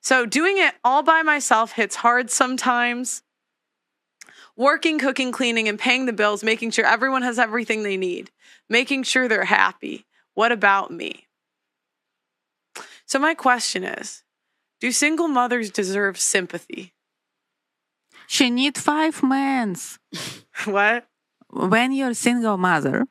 So doing it all by myself hits hard sometimes. Working, cooking, cleaning, and paying the bills, making sure everyone has everything they need, making sure they're happy. What about me? So my question is, do single mothers deserve sympathy? She need 5 men. What? When you're a single mother,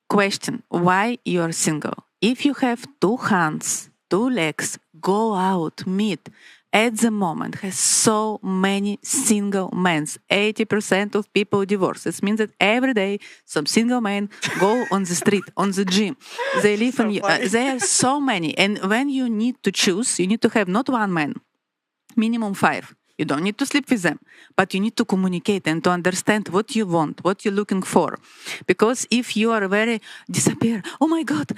question why you're single. If you have 2 hands, 2 legs, go out, meet. At the moment, has so many single men. 80% of people divorce. It means that every day some single men go on the street, on the gym. They live in. There are so many, and when you need to choose, you need to have not 1 man, minimum 5. You don't need to sleep with them, but you need to communicate and to understand what you want, what you're looking for. Because if you are very disappear, oh my God,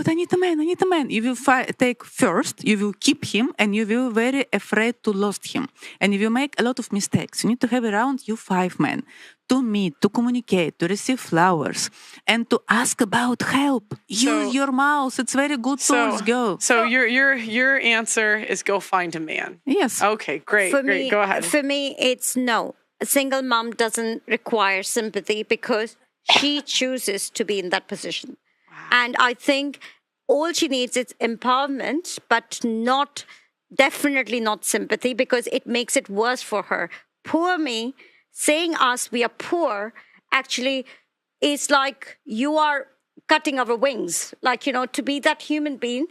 I need a man. You will take first, you will keep him, and you will very afraid to lose him. And you will make a lot of mistakes. You need to have around you 5 men to meet, to communicate, to receive flowers, and to ask about help. Use your mouth. It's very good tools. Go. So your answer is go find a man. Yes. Okay, great. Go ahead. For me, it's no. A single mom doesn't require sympathy because she chooses to be in that position. Wow. And I think all she needs is empowerment, but definitely not sympathy, because it makes it worse for her. Poor me. Saying us, we are poor, actually is like you are cutting our wings. Like, to be that human being,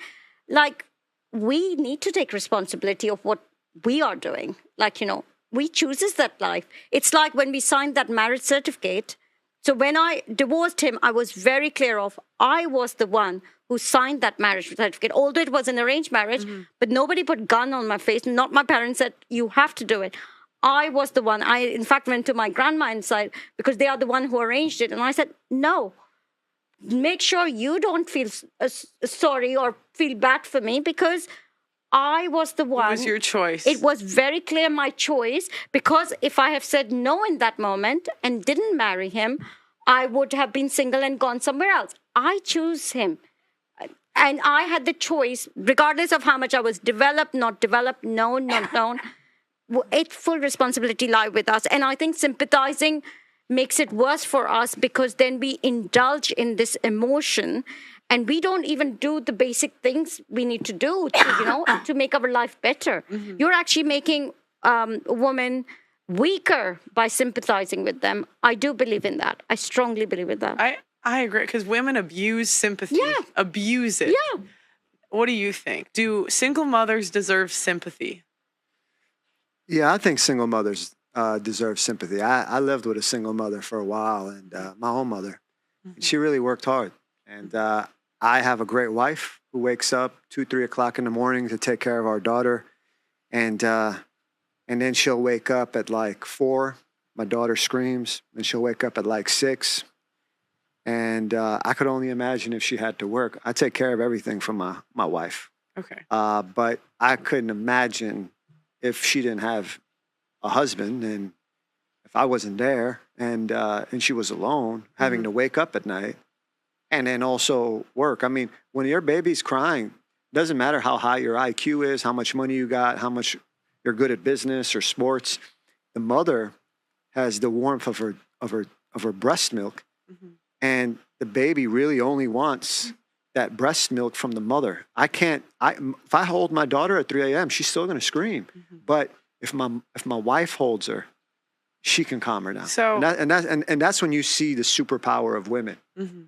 like we need to take responsibility of what we are doing. Like, we chooses that life. It's like when we signed that marriage certificate. So when I divorced him, I was very clear of I was the one who signed that marriage certificate, although it was an arranged marriage, but nobody put gun on my face. Not my parents said, you have to do it. I was the one. I, in fact, went to my grandma inside because they are the one who arranged it. And I said, no, make sure you don't feel sorry or feel bad for me because I was the one. It was your choice. It was very clear my choice, because if I have said no in that moment and didn't marry him, I would have been single and gone somewhere else. I choose him. And I had the choice, regardless of how much I was developed, not developed, known, not known. It's full responsibility lie with us. And I think sympathizing makes it worse for us because then we indulge in this emotion and we don't even do the basic things we need to do to make our life better. Mm-hmm. You're actually making a woman weaker by sympathizing with them. I do believe in that. I strongly believe in that. I agree, because women abuse sympathy. Yeah. Abuse it. Yeah. What do you think? Do single mothers deserve sympathy? Yeah, I think single mothers deserve sympathy. I lived with a single mother for a while, and my own mother. Mm-hmm. She really worked hard. And I have a great wife who wakes up 2, 3 o'clock in the morning to take care of our daughter. And then she'll wake up at like 4. My daughter screams, and she'll wake up at like 6. And I could only imagine if she had to work. I take care of everything for my wife. Okay. But I couldn't imagine if she didn't have a husband, and if I wasn't there, and she was alone, having to wake up at night, and then also work. I mean, when your baby's crying, doesn't matter how high your IQ is, how much money you got, how much you're good at business or sports. The mother has the warmth of her breast milk, and the baby really only wants that breast milk from the mother. If I hold my daughter at 3 a.m., she's still going to scream. But if my wife holds her, she can calm her down. So, and that's when you see the superpower of women. Mm-hmm.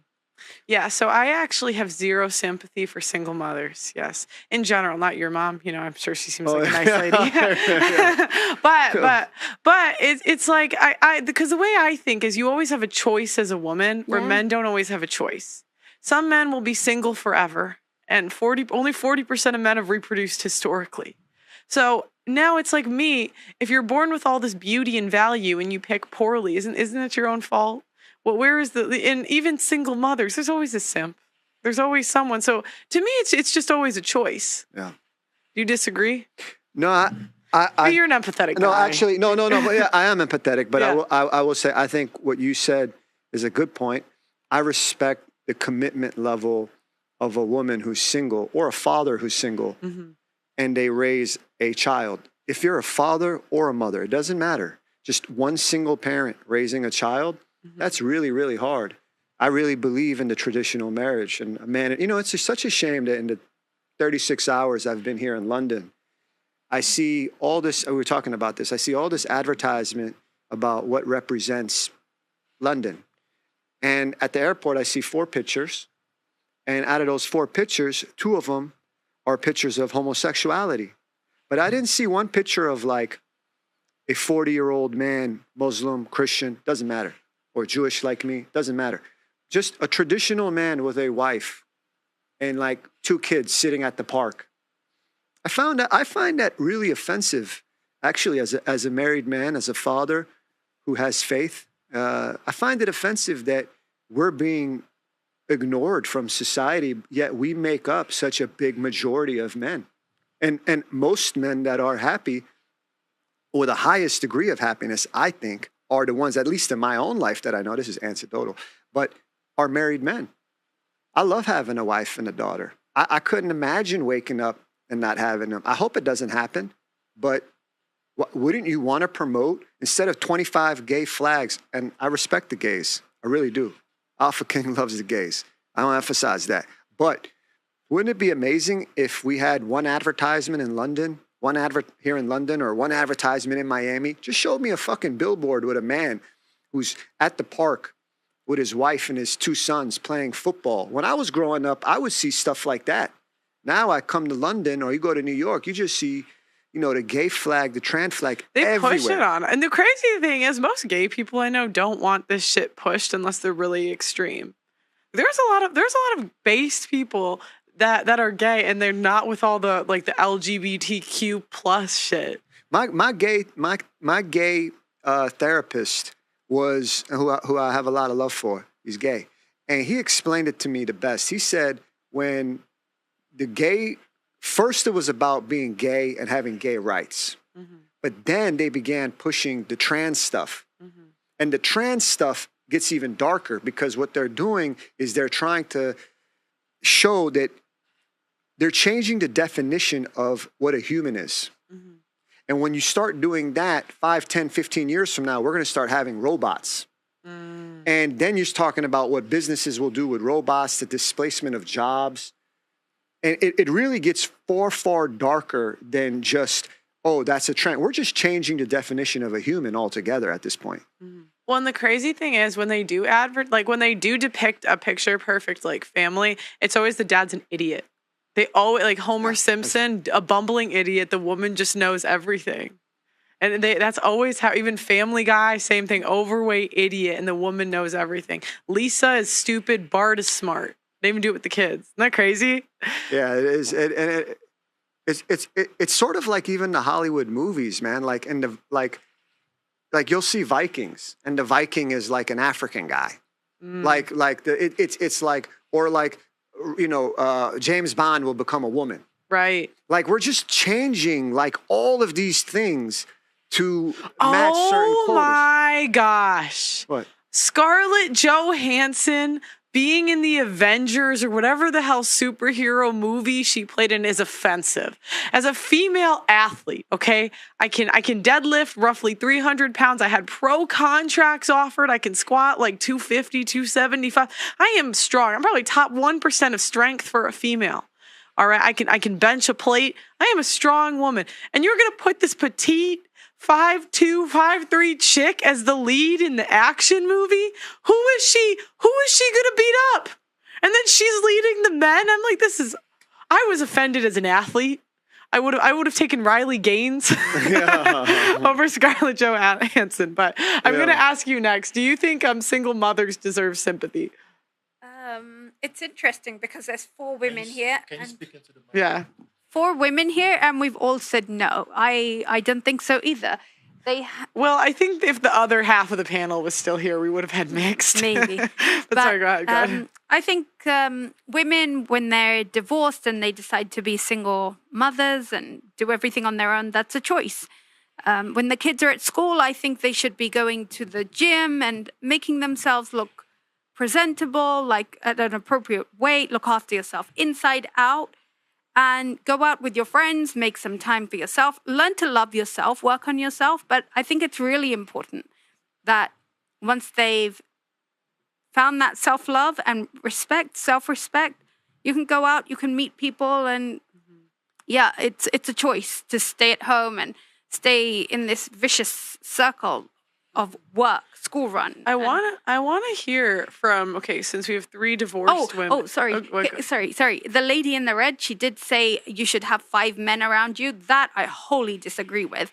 Yeah, so I actually have zero sympathy for single mothers. Yes, in general, not your mom. I'm sure she seems like a nice lady. but it's like because the way I think is you always have a choice as a woman, where men don't always have a choice. Some men will be single forever, and only 40% of men have reproduced historically. So now it's like me. If you're born with all this beauty and value and you pick poorly, isn't it your own fault? Well, where is and even single mothers, there's always a simp. There's always someone. So to me, it's just always a choice. Yeah. Do you disagree? No, you're an empathetic guy. No, actually, no. But yeah, I am empathetic. But yeah. I will say, I think what you said is a good point. I respect the commitment level of a woman who's single or a father who's single. Mm-hmm. and they raise a child. If you're a father or a mother, it doesn't matter. Just one single parent raising a child, that's really, really hard. I really believe in the traditional marriage. And a man, it's just such a shame that in the 36 hours I've been here in London, I see all this, we were talking about this, I see all this advertisement about what represents London. And at the airport, I see 4 pictures. And out of those 4 pictures, 2 of them are pictures of homosexuality. But I didn't see one picture of like a 40-year-old man, Muslim, Christian, doesn't matter, or Jewish like me, doesn't matter. Just a traditional man with a wife and like 2 kids sitting at the park. I find that really offensive, actually, as a married man, as a father who has faith. I find it offensive that we're being ignored from society, yet we make up such a big majority of men. And most men that are happy, or the highest degree of happiness, I think, are the ones, at least in my own life that I know, this is anecdotal, but are married men. I love having a wife and a daughter. I couldn't imagine waking up and not having them. I hope it doesn't happen, but wouldn't you want to promote, instead of 25 gay flags, and I respect the gays, I really do. Alpha King loves the gays. I don't emphasize that. But wouldn't it be amazing if we had one advertisement in London, one advert here in London, or one advertisement in Miami? Just show me a fucking billboard with a man who's at the park with his wife and his 2 sons playing football. When I was growing up, I would see stuff like that. Now I come to London, or you go to New York, you just see, the gay flag, the trans flag everywhere. They push it on. And the crazy thing is, most gay people I know don't want this shit pushed unless they're really extreme. There's a lot of based people that are gay, and they're not with all the like the LGBTQ plus shit. My gay therapist was who I have a lot of love for. He's gay, and he explained it to me the best. He said when the gay first, it was about being gay and having gay rights, but then they began pushing the trans stuff, and the trans stuff gets even darker because what they're doing is they're trying to show that they're changing the definition of what a human is. And when you start doing that 5, 10, 15 years from now, we're going to start having robots. And then you're talking about what businesses will do with robots, the displacement of jobs. And it really gets far, far darker than just, oh, that's a trend. We're just changing the definition of a human altogether at this point. Well, and the crazy thing is when they do when they do depict a picture perfect like family, it's always the dad's an idiot. They always, like Homer Simpson, a bumbling idiot. The woman just knows everything. And that's always how, even Family Guy, same thing, overweight idiot, and the woman knows everything. Lisa is stupid, Bart is smart. They even do it with the kids. Isn't that crazy? Yeah, it is. It's sort of like even the Hollywood movies, man. Like in the like you'll see Vikings, and the Viking is like an African guy. It's like, or like, James Bond will become a woman. Right. Like we're just changing like all of these things to match certain quotas. Oh my gosh. What? Scarlett Johansson being in the Avengers or whatever the hell superhero movie she played in is offensive. As a female athlete, okay, I can deadlift roughly 300 pounds. I had pro contracts offered. I can squat like 250, 275. I am strong. I'm probably top 1% of strength for a female. All right, I can bench a plate. I am a strong woman. And you're going to put this petite 5'2", 5'3" chick as the lead in the action movie? Who is she gonna beat up? And then she's leading the men. I'm like, I was offended as an athlete. I would have taken Riley Gaines over Scarlett Johansson. But I'm gonna ask you next. Do you think single mothers deserve sympathy? It's interesting because there's 4 women here. Can you speak into the mic? Yeah. 4 women here, and we've all said no. I don't think so either. Well, I think if the other half of the panel was still here, we would have had mixed. Maybe. but sorry, go ahead. I think women, when they're divorced and they decide to be single mothers and do everything on their own, that's a choice. When the kids are at school, I think they should be going to the gym and making themselves look presentable, like at an appropriate weight, look after yourself inside out. and go out with your friends, make some time for yourself, learn to love yourself, work on yourself. But I think it's really important that once they've found that self-love and respect, self-respect, you can go out, you can meet people, and yeah, it's a choice to stay at home and stay in this vicious circle of work, school run. I want to hear from, since we have 3 divorced women. Oh, sorry. Sorry. The lady in the red, she did say you should have 5 men around you. That I wholly disagree with.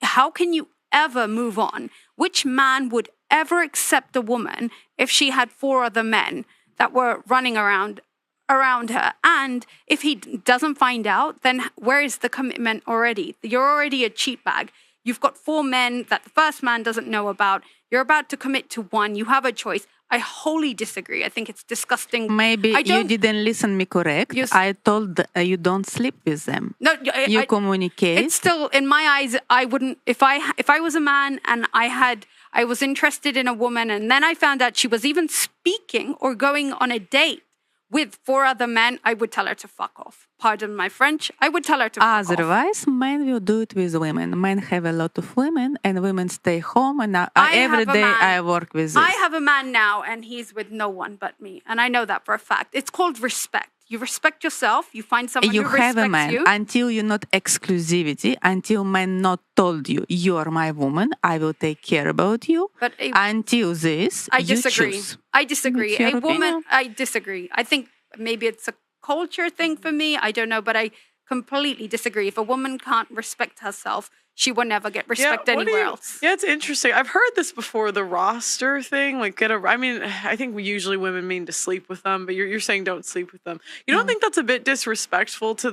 How can you ever move on? Which man would ever accept a woman if she had 4 other men that were running around her? And if he doesn't find out, then where is the commitment already? You're already a cheat bag. You've got 4 men that the first man doesn't know about. You're about to commit to 1. You have a choice. I wholly disagree. I think it's disgusting. Maybe you didn't listen me correct. I told you don't sleep with them. No, you communicate. It's still, in my eyes, I wouldn't. If I was a man and I was interested in a woman, and then I found out she was even speaking or going on a date with 4 other men, I would tell her to fuck off. Pardon my French. I would tell her to fuck off. Otherwise, men will do it with women. Men have a lot of women, and women stay home. And every day I work with this. I have a man now, and he's with no one but me. And I know that for a fact. It's called respect. You respect yourself. You find someone who respects you. You have a man until you're not exclusivity, until man not told you, you are my woman, I will take care about you. But until this, I disagree. You choose. I disagree. A woman, I disagree. I think maybe it's a culture thing for me. I don't know, but I completely disagree. If a woman can't respect herself, she will never get respect anywhere else. Yeah, it's interesting. I've heard this before, the roster thing. I think usually women mean to sleep with them, but you're saying don't sleep with them. You don't think that's a bit disrespectful to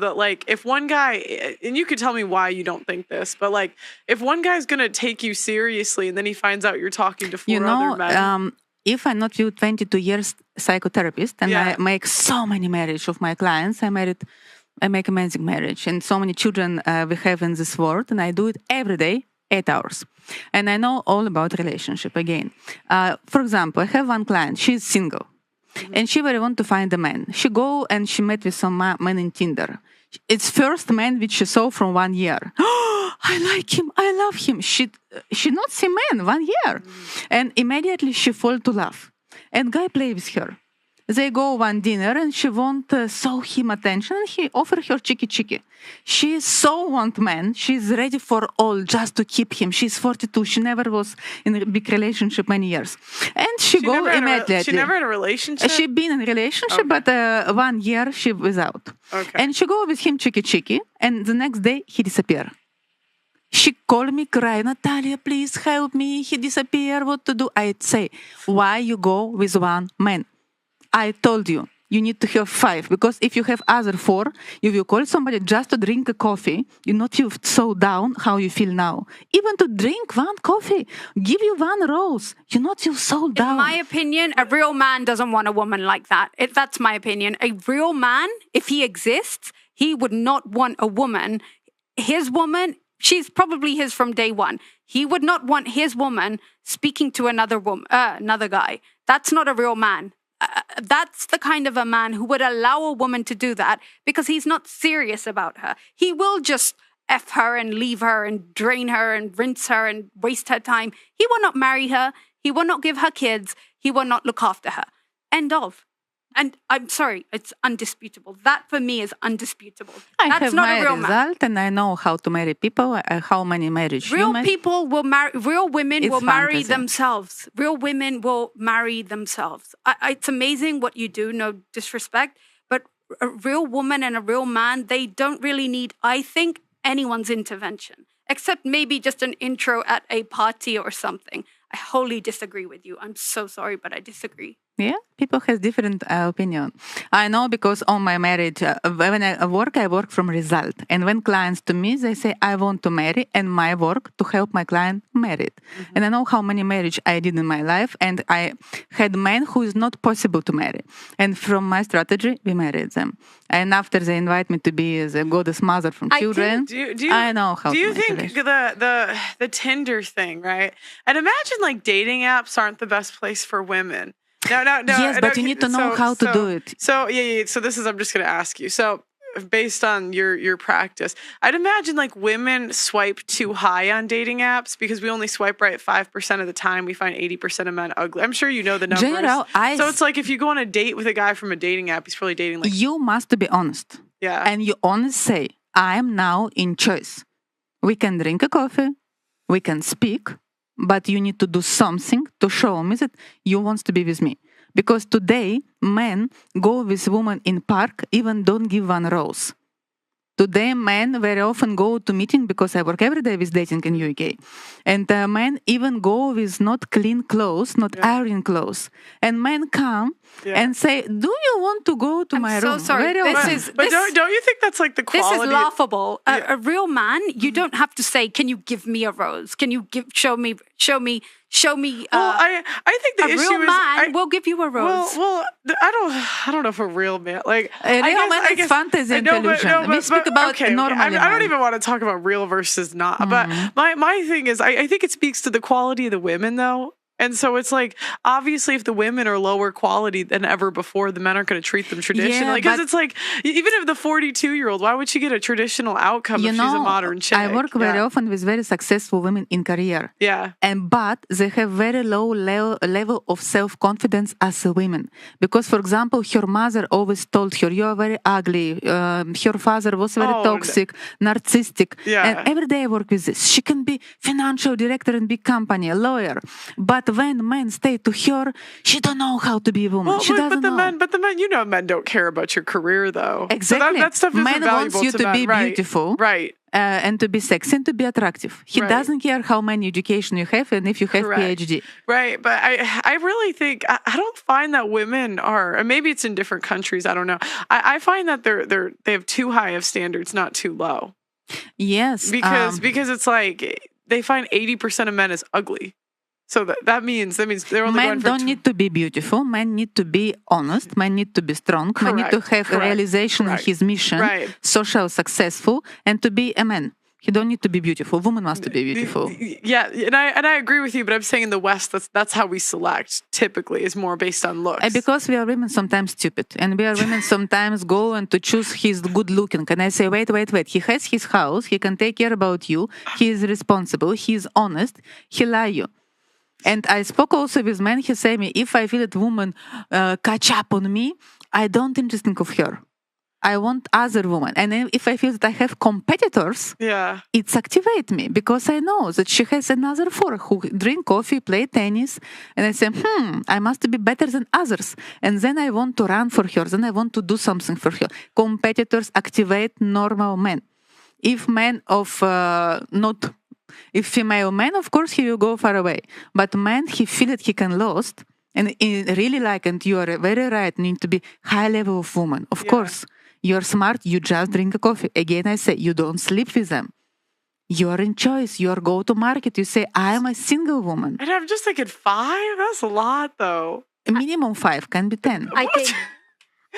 if one guy, and you could tell me why you don't think this, but if one guy's going to take you seriously and then he finds out you're talking to 4 other men. If I'm not 22 years psychotherapist and I make so many marriage of my clients, I make amazing marriage and so many children we have in this world, and I do it every day, 8 hours. And I know all about relationship again. For example, I have one client, she's single and she really want to find a man. She go and she met with some man in Tinder. It's first man which she saw from 1 year. I like him. I love him. She not see man 1 year. And immediately she fall to love. And guy play with her. They go one dinner and she want show him attention and he offer her cheeky. She so want man. She's ready for all just to keep him. She's 42. She never was in a big relationship many years. And she go immediately. She never had a relationship? She been in a relationship, but 1 year she was out. Okay. And she go with him cheeky. And the next day he disappear. She called me, cry, Natalia, please help me. He disappear. What to do? I'd say, why you go with 1 man? I told you, you need to have 5, because if you have other 4, you will call somebody just to drink a coffee. You not feel so down how you feel now. Even to drink 1 coffee, give you 1 rose, you not feel so down. In my opinion, a real man doesn't want a woman like that. That's my opinion. A real man, if he exists, he would not want a woman. His woman, she's probably his from day 1. He would not want his woman speaking to another guy. That's not a real man. That's the kind of a man who would allow a woman to do that because he's not serious about her. He will just F her and leave her and drain her and rinse her and waste her time. He will not marry her. He will not give her kids. He will not look after her. End of. And I'm sorry, it's undisputable. That for me is undisputable. That's have not my a real result, man. And I know how to marry people. How many marriages? Real people will marry. Real women will marry themselves. Real women will marry themselves. It's amazing what you do. No disrespect, but a real woman and a real man, they don't really need, I think, anyone's intervention, except maybe just an intro at a party or something. I wholly disagree with you. I'm so sorry, but I disagree. Yeah, people have different opinion. I know because on my marriage, when I work from result. And when clients to me, they say, I want to marry, and my work to help my client marry. Mm-hmm. And I know how many marriage I did in my life, and I had men who is not possible to marry. And from my strategy, we married them. And after they invite me to be the goddess mother from children, I know how. Do you think the Tinder thing, right? And imagine dating apps aren't the best place for women. No. Yes, but you need to know how to do it. So, yeah. So this is, I'm just going to ask you. So based on your practice, I'd imagine like women swipe too high on dating apps because we only swipe right 5% of the time. We find 80% of men ugly. I'm sure you know the numbers. General, so it's like if you go on a date with a guy from a dating app, he's probably dating like you must be honest. Yeah. And you honest say, I am now in choice. We can drink a coffee, we can speak, but you need to do something to show me that you want to be with me. Because today, men go with women in park, even don't give one rose. Today, men very often go to meeting because I work every day with dating in UK. And men even go with not clean clothes, not iron clothes. And men come and say, do you want to go to my room? I'm so sorry. But don't you think that's like the quality? This is laughable. A real man, you don't have to say, can you give me a rose? Can you show me? Well, I think the issue real man will give you a rose. Well, I don't know if a real man like a real man is fantasy and illusion. We speak about normal. I don't even want to talk about real versus not. But my thing is, I think it speaks to the quality of the women, though. And so it's like, obviously, if the women are lower quality than ever before, the men aren't going to treat them traditionally. Because it's like, even if the 42-year-old, why would she get a traditional outcome if she's a modern chick? I work very often with very successful women in career. Yeah. But they have very low level of self-confidence as a women. Because, for example, her mother always told her, you are very ugly. Her father was very toxic, narcissistic. Yeah. And every day I work with this. She can be financial director in big company, a lawyer. But when men stay to her, she don't know how to be a woman. She doesn't know. But the men, men don't care about your career, though. Exactly. So that stuff isn't men valuable wants you to be beautiful. Right. And to be sexy and to be attractive. He doesn't care how many education you have and if you have PhD. Right. But I really think, I don't find that women are, and maybe it's in different countries, I don't know. I find that they have too high of standards, not too low. Yes. Because it's like, they find 80% of men as ugly. So that means they're only men don't need to be beautiful. Men need to be honest. Men need to be strong. Men need to have a realization in his mission, social, successful, and to be a man. He don't need to be beautiful. Woman must be beautiful. Yeah, and I agree with you. But I'm saying in the West, that's how we select. Typically, is more based on looks. Because we are women sometimes stupid, and we are women sometimes go and to choose his good looking. And I say, wait. He has his house. He can take care about you. He is responsible. He is honest. He lie you. And I spoke also with men. He say me, if I feel that woman catch up on me, I don't interested of her. I want other woman. And then if I feel that I have competitors, it's activate me because I know that she has another four who drink coffee, play tennis. And I say, I must be better than others. And then I want to run for her. Then I want to do something for her. Competitors activate normal men. If men of If female man, of course, he will go far away. But man, he feel that he can lost. And really like, and you are very right, need to be high level of woman. Of course, you're smart, you just drink a coffee. Again, I say, you don't sleep with them. You're in choice. You're go to market. You say, I am a single woman. And I'm just thinking 5? That's a lot, though. A minimum 5, can be 10. I think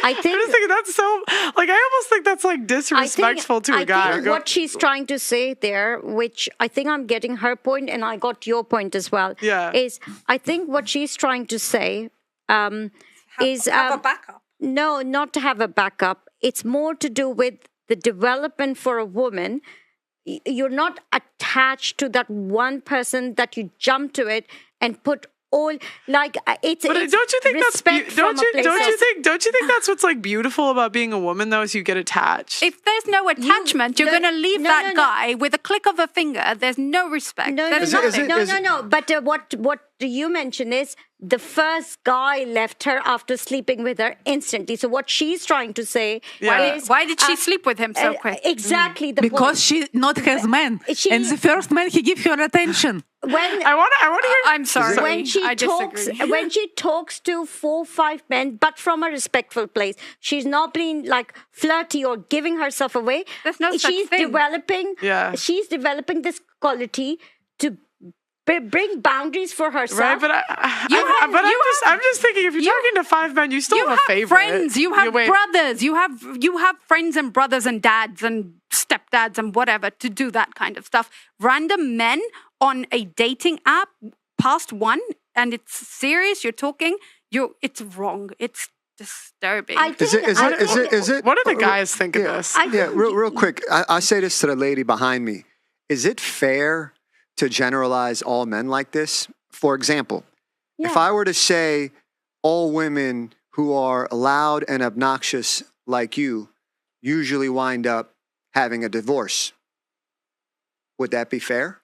I'm just thinking that's so, like, I almost think that's like disrespectful to a guy. I think what she's trying to say there, which I think I'm getting her point and I got your point as well, is I think what she's trying to say is... Have a backup. No, not to have a backup. It's more to do with the development for a woman. You're not attached to that one person that you jump to it and put all like it's. But don't you think don't you think that's what's like beautiful about being a woman though, is you get attached. If there's no attachment, you're going to leave that guy with a click of a finger. There's no respect. No. But what you mention is the first guy left her after sleeping with her instantly. So what she's trying to say is... Why did she sleep with him so quick? Exactly the because point. she not has man. And the first man, he give her attention. I want to hear... I'm sorry. When she talks to 4-5 men, but from a respectful place, she's not being like flirty or giving herself away. There's no such thing. She's developing this quality to bring boundaries for herself. Right, but I'm just thinking, if you're talking to 5 men, you still have a favorite. Friends, you have brothers, you have friends and brothers and dads and stepdads and whatever to do that kind of stuff. Random men on a dating app past 1 and it's serious. You're talking. It's wrong. It's disturbing. I think, Is it? What do the guys think of this? Real quick. I say this to the lady behind me. Is it fair to generalize all men like this? For example, if I were to say all women who are loud and obnoxious like you usually wind up having a divorce, would that be fair?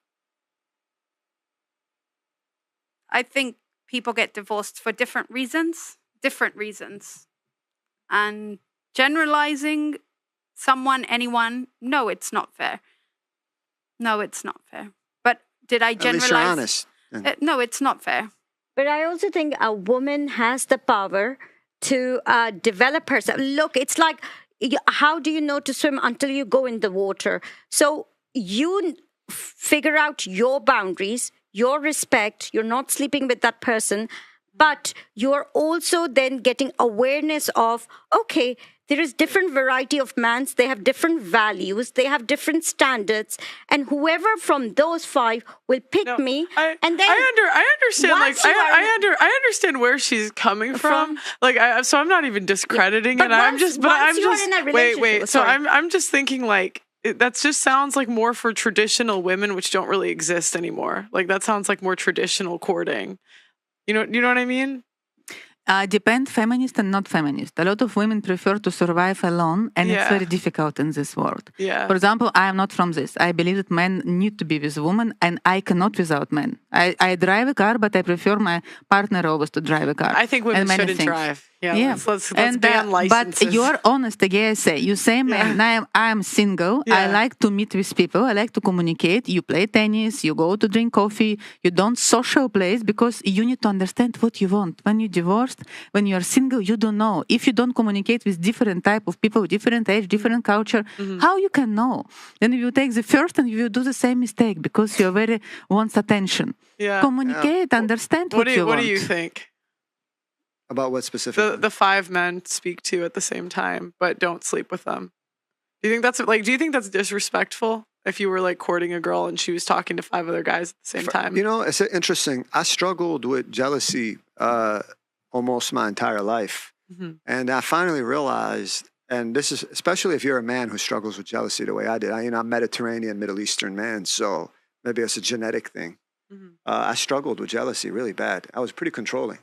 I think people get divorced for different reasons. And generalizing someone, anyone, no, it's not fair. But did I generalize? At least you're honest. No, it's not fair. But I also think a woman has the power to develop herself. Look, it's like, how do you know to swim until you go in the water? So you figure out your boundaries, your respect. You're not sleeping with that person, but you're also then getting awareness of, okay, there is different variety of mans. They have different values. They have different standards. And whoever from those 5 will pick me. And then I understand. Like I understand where she's coming from. Like so I'm not even discrediting it. I'm just wait. So I'm just thinking like that just sounds like more for traditional women, which don't really exist anymore. Like that sounds like more traditional courting. You know what I mean? Depend feminist and not feminist. A lot of women prefer to survive alone, and it's very difficult in this world. Yeah. For example, I am not from this. I believe that men need to be with women, and I cannot without men. I drive a car, but I prefer my partner always to drive a car. I think women shouldn't drive. Yeah. Let's ban licenses. But you're honest, again, I say. You say, man, I'm single. Yeah. I like to meet with people. I like to communicate. You play tennis. You go to drink coffee. You don't social place because you need to understand what you want. When you're divorced, when you're single, you don't know. If you don't communicate with different type of people, different age, different culture, how you can know? Then you take the first and you do the same mistake because you very wants attention. Yeah. Communicate, understand what you want. What do you think? About what specifically? The 5 men speak to at the same time, but don't sleep with them. Do you think that's disrespectful? If you were like courting a girl and she was talking to 5 other guys at the same time? You know, it's interesting. I struggled with jealousy almost my entire life. Mm-hmm. And I finally realized, and this is especially if you're a man who struggles with jealousy the way I did. I'm Mediterranean, Middle Eastern man, so maybe it's a genetic thing. Mm-hmm. I struggled with jealousy really bad. I was pretty controlling.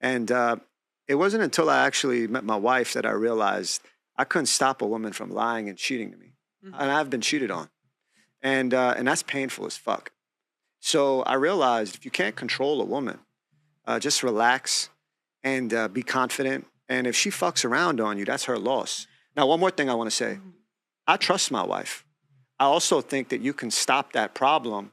And it wasn't until I actually met my wife that I realized I couldn't stop a woman from lying and cheating to me. Mm-hmm. And I've been cheated on. And that's painful as fuck. So I realized if you can't control a woman, just relax and be confident. And if she fucks around on you, that's her loss. Now, one more thing I want to say. I trust my wife. I also think that you can stop that problem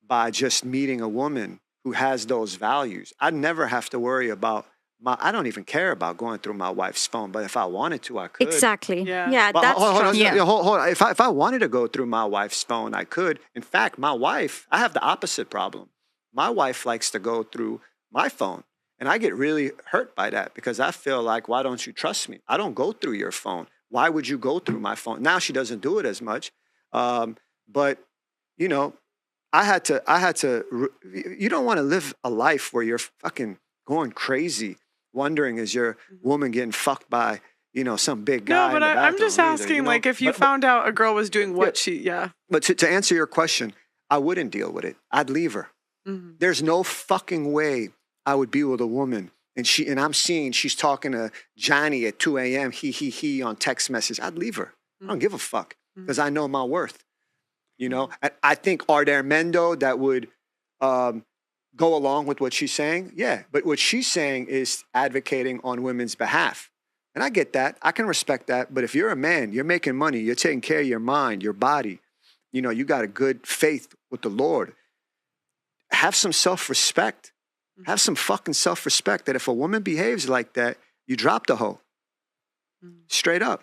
by just meeting a woman who has those values. I'd never have to worry about I don't even care about going through my wife's phone, but if I wanted to, I could. Exactly. Yeah, that's hold on. If I wanted to go through my wife's phone, I could. In fact, my wife, I have the opposite problem. My wife likes to go through my phone, and I get really hurt by that because I feel like, why don't you trust me? I don't go through your phone. Why would you go through my phone? Now she doesn't do it as much, but you know, I had to. You don't want to live a life where you're fucking going crazy, wondering is your woman getting fucked by, some big guy. No, but I'm just asking, like, if you found out a girl was doing what But to answer your question, I wouldn't deal with it. I'd leave her. Mm-hmm. There's no fucking way I would be with a woman and I'm seeing she's talking to Johnny at 2 a.m. He on text message. I'd leave her. I don't give a fuck because I know my worth. I think, are there men, though, that would go along with what she's saying? Yeah. But what she's saying is advocating on women's behalf. And I get that. I can respect that. But if you're a man, you're making money, you're taking care of your mind, your body, you got a good faith with the Lord. Have some self-respect. Have some fucking self-respect that if a woman behaves like that, you drop the hoe. Straight up.